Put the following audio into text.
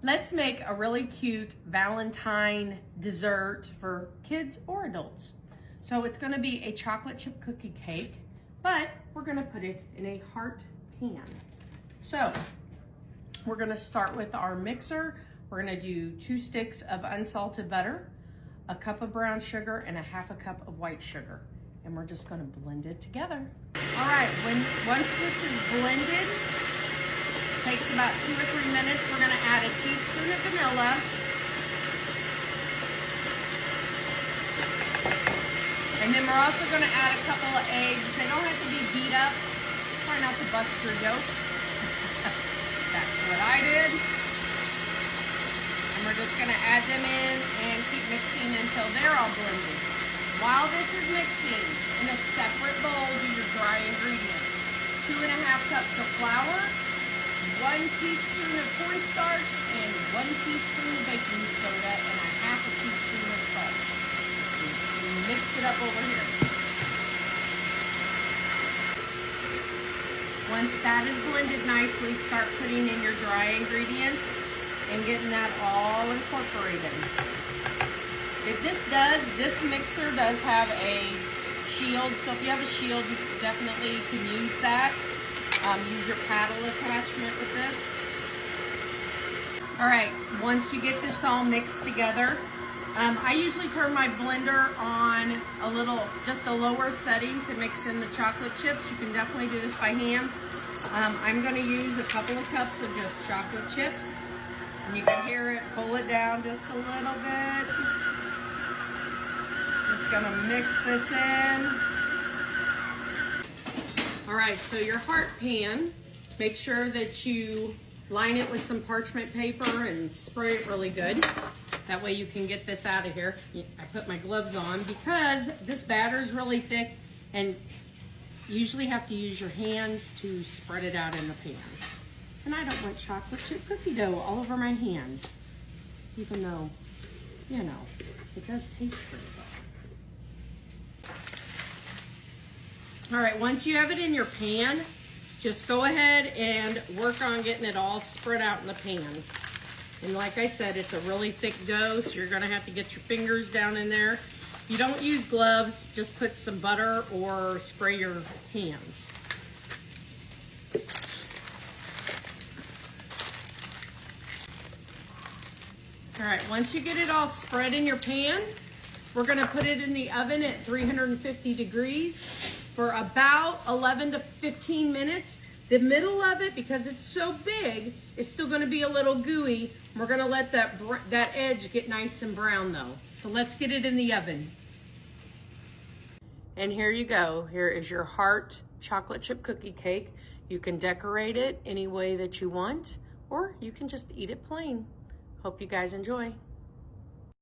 Let's make a really cute Valentine dessert for kids or adults. So it's gonna be a chocolate chip cookie cake, but we're gonna put it in a heart pan. So we're gonna start with our mixer. We're gonna do 2 sticks of unsalted butter, a cup of brown sugar, and a ½ cup of white sugar. And we're just gonna blend it together. All right, once this is blended, takes about 2 or 3 minutes. We're gonna add a teaspoon of vanilla. And then we're also gonna add a couple of eggs. They don't have to be beat up. Try not to bust your yolk. That's what I did. And we're just gonna add them in and keep mixing until they're all blended. While this is mixing, in a separate bowl, do your dry ingredients. 2½ cups of flour, 1 teaspoon of cornstarch, and 1 teaspoon of baking soda, and a ½ teaspoon of salt. So mix it up over here. Once that is blended nicely, start putting in your dry ingredients and getting that all incorporated. This mixer does have a shield, so if you have a shield, you definitely can use that. Use your paddle attachment with this. All right, once you get this all mixed together, I usually turn my blender on just a lower setting to mix in the chocolate chips. You can definitely do this by hand. I'm gonna use a couple of cups of just chocolate chips. And you can hear it, pull it down just a little bit. Just gonna mix this in. All right, so your heart pan, make sure that you line it with some parchment paper and spray it really good. That way you can get this out of here. I put my gloves on because this batter is really thick and you usually have to use your hands to spread it out in the pan. And I don't want chocolate chip cookie dough all over my hands, even though, you know, it does taste pretty good. All right, once you have it in your pan, just go ahead and work on getting it all spread out in the pan. And like I said, it's a really thick dough, so you're gonna have to get your fingers down in there. If you don't use gloves, just put some butter or spray your hands. All right, once you get it all spread in your pan, we're gonna put it in the oven at 350 degrees for about 11 to 15 minutes. The middle of it, because it's so big, it's still gonna be a little gooey. We're gonna let that edge get nice and brown though. So let's get it in the oven. And here you go. Here is your heart chocolate chip cookie cake. You can decorate it any way that you want, or you can just eat it plain. Hope you guys enjoy.